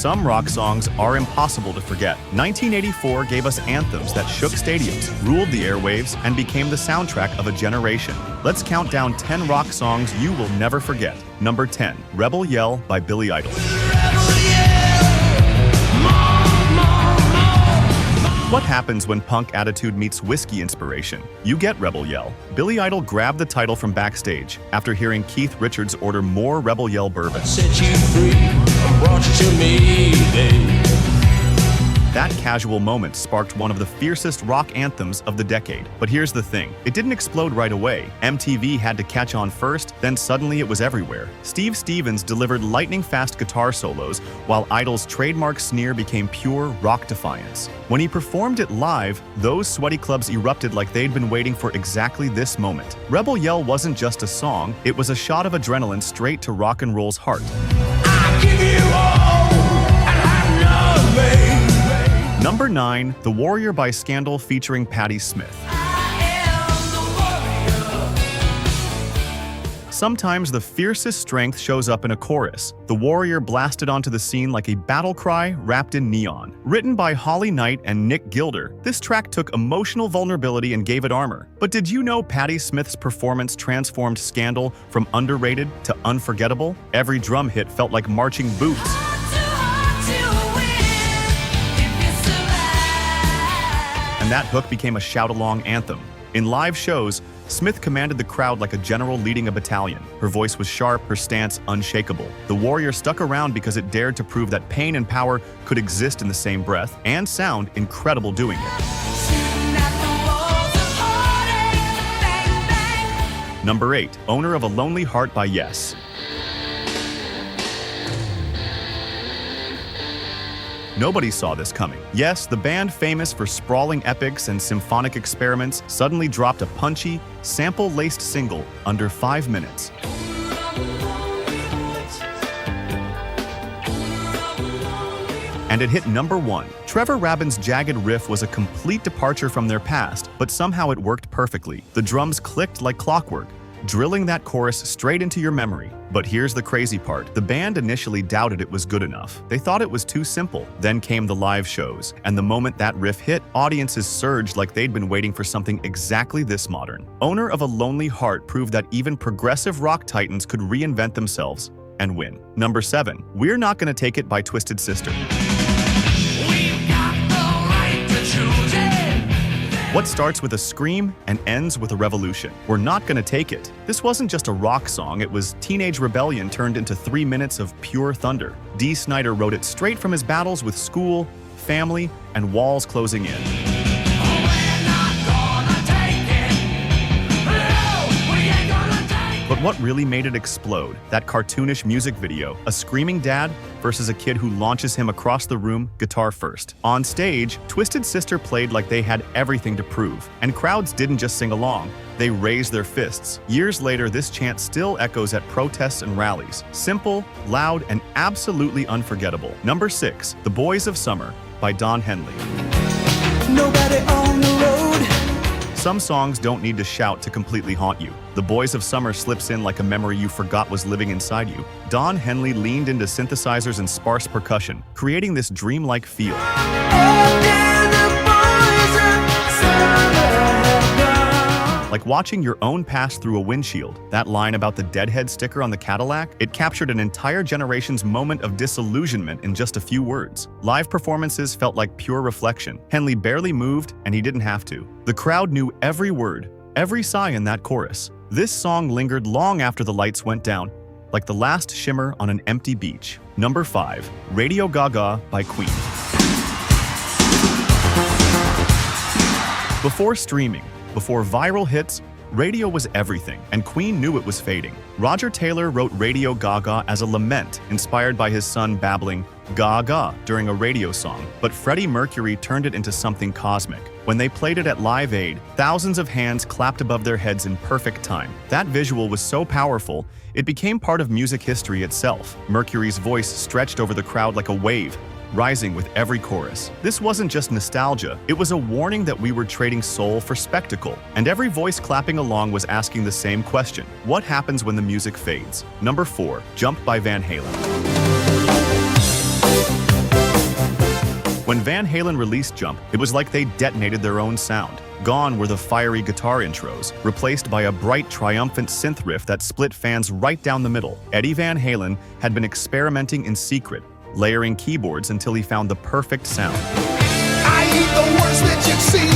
some rock songs are impossible to forget. 1984 gave us anthems that shook stadiums, ruled the airwaves, and became the soundtrack of a generation. Let's count down 10 rock songs you will never forget. Number 10, Rebel Yell by Billy Idol. What happens when punk attitude meets whiskey inspiration? You get Rebel Yell. Billy Idol grabbed the title from backstage after hearing Keith Richards order more Rebel Yell bourbon. I set you free, I brought you to me, babe. That casual moment sparked one of the fiercest rock anthems of the decade. But here's the thing, it didn't explode right away. MTV had to catch on first, then suddenly it was everywhere. Steve Stevens delivered lightning-fast guitar solos, while Idol's trademark sneer became pure rock defiance. When he performed it live, those sweaty clubs erupted like they'd been waiting for exactly this moment. Rebel Yell wasn't just a song, it was a shot of adrenaline straight to rock and roll's heart. I give you all, and have nothing. Number 9, The Warrior by Scandal featuring Patti Smith. Sometimes the fiercest strength shows up in a chorus. The Warrior blasted onto the scene like a battle cry wrapped in neon. Written by Holly Knight and Nick Gilder, this track took emotional vulnerability and gave it armor. But did you know Patti Smith's performance transformed Scandal from underrated to unforgettable? Every drum hit felt like marching boots. And that hook became a shout-along anthem. In live shows, Smith commanded the crowd like a general leading a battalion. Her voice was sharp, her stance unshakable. The Warrior stuck around because it dared to prove that pain and power could exist in the same breath and sound incredible doing it. Number 8, Owner of a Lonely Heart by Yes. Nobody saw this coming. Yes, the band famous for sprawling epics and symphonic experiments suddenly dropped a punchy, sample-laced single under 5 minutes. And it hit number 1. Trevor Rabin's jagged riff was a complete departure from their past, but somehow it worked perfectly. The drums clicked like clockwork, drilling that chorus straight into your memory. But here's the crazy part. The band initially doubted it was good enough. They thought it was too simple. Then came the live shows, and the moment that riff hit, audiences surged like they'd been waiting for something exactly this modern. Owner of a Lonely Heart proved that even progressive rock titans could reinvent themselves and win. Number 7, We're Not Gonna Take It by Twisted Sister. What starts with a scream and ends with a revolution? We're not gonna take it. This wasn't just a rock song, it was teenage rebellion turned into 3 minutes of pure thunder. Dee Snider wrote it straight from his battles with school, family, and walls closing in. But what really made it explode? That cartoonish music video, a screaming dad versus a kid who launches him across the room, guitar first. On stage, Twisted Sister played like they had everything to prove, and crowds didn't just sing along, they raised their fists. Years later, this chant still echoes at protests and rallies. Simple, loud, and absolutely unforgettable. Number 6, The Boys of Summer by Don Henley. Nobody on the road. Some songs don't need to shout to completely haunt you. The Boys of Summer slips in like a memory you forgot was living inside you. Don Henley leaned into synthesizers and sparse percussion, creating this dreamlike feel. Like watching your own pass through a windshield. That line about the Deadhead sticker on the Cadillac, it captured an entire generation's moment of disillusionment in just a few words. Live performances felt like pure reflection. Henley barely moved, and he didn't have to. The crowd knew every word, every sigh in that chorus. This song lingered long after the lights went down, like the last shimmer on an empty beach. Number 5, Radio Gaga by Queen. Before streaming, before viral hits, radio was everything, and Queen knew it was fading. Roger Taylor wrote Radio Gaga as a lament, inspired by his son babbling "Gaga" during a radio song, but Freddie Mercury turned it into something cosmic. When they played it at Live Aid, thousands of hands clapped above their heads in perfect time. That visual was so powerful, it became part of music history itself. Mercury's voice stretched over the crowd like a wave, rising with every chorus. This wasn't just nostalgia, it was a warning that we were trading soul for spectacle. And every voice clapping along was asking the same question: what happens when the music fades? Number 4, Jump by Van Halen. When Van Halen released Jump, it was like they detonated their own sound. Gone were the fiery guitar intros, replaced by a bright, triumphant synth riff that split fans right down the middle. Eddie Van Halen had been experimenting in secret, layering keyboards until he found the perfect sound. I eat the worst that you've seen.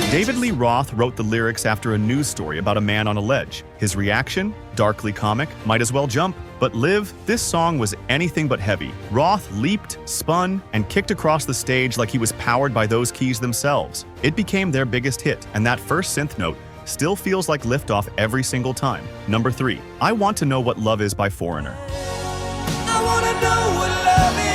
David Lee Roth wrote the lyrics after a news story about a man on a ledge. His reaction? Darkly comic, might as well jump. But Live, this song was anything but heavy. Roth leaped, spun, and kicked across the stage like he was powered by those keys themselves. It became their biggest hit, and that first synth note still feels like liftoff every single time. Number 3, I Want to Know What Love Is by Foreigner. I wanna know what love is.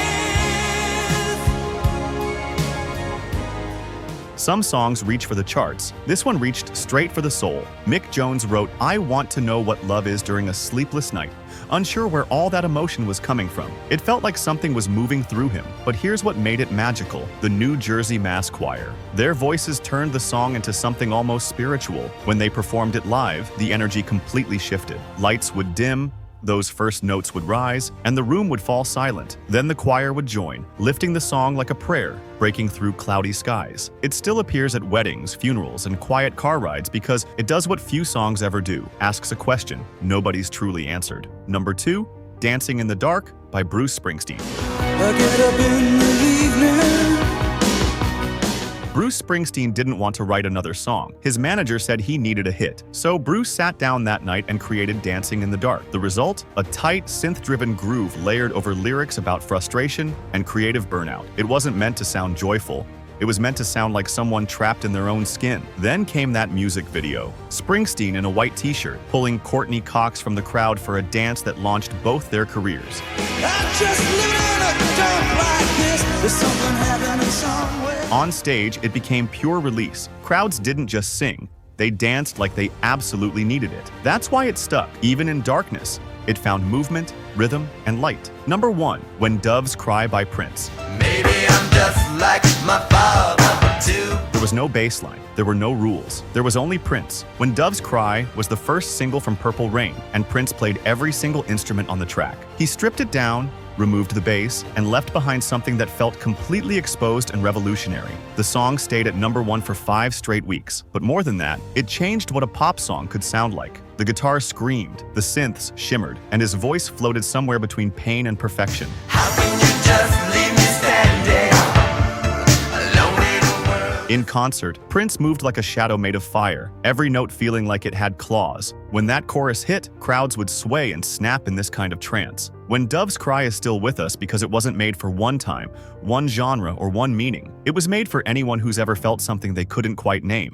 Some songs reach for the charts. This one reached straight for the soul. Mick Jones wrote, I want to know what love is during a sleepless night, unsure where all that emotion was coming from. It felt like something was moving through him, but here's what made it magical: the New Jersey Mass Choir. Their voices turned the song into something almost spiritual. When they performed it live, the energy completely shifted. Lights would dim, those first notes would rise, and the room would fall silent. Then the choir would join, lifting the song like a prayer, breaking through cloudy skies. It still appears at weddings, funerals, and quiet car rides because it does what few songs ever do: asks a question nobody's truly answered. Number 2, Dancing in the Dark by Bruce Springsteen. I get up in the evening. Bruce Springsteen didn't want to write another song. His manager said he needed a hit. So Bruce sat down that night and created Dancing in the Dark. The result? A tight, synth-driven groove layered over lyrics about frustration and creative burnout. It wasn't meant to sound joyful. It was meant to sound like someone trapped in their own skin. Then came that music video. Springsteen in a white t-shirt, pulling Courtney Cox from the crowd for a dance that launched both their careers. I'm just living in a dump like this. There's something happening somewhere. On stage, it became pure release. Crowds didn't just sing, they danced like they absolutely needed it. That's why it stuck, even in darkness. It found movement, rhythm, and light. Number 1, When Doves Cry by Prince. Maybe I'm just like my father too. There was no bass line, there were no rules. There was only Prince. When Doves Cry was the first single from Purple Rain, and Prince played every single instrument on the track. He stripped it down, removed the bass, and left behind something that felt completely exposed and revolutionary. The song stayed at number 1 for 5 straight weeks. But more than that, it changed what a pop song could sound like. The guitar screamed, the synths shimmered, and his voice floated somewhere between pain and perfection. How can you just leave me standing alone in the world? In concert, Prince moved like a shadow made of fire, every note feeling like it had claws. When that chorus hit, crowds would sway and snap in this kind of trance. When Doves Cry is still with us because it wasn't made for one time, one genre, or one meaning. It was made for anyone who's ever felt something they couldn't quite name.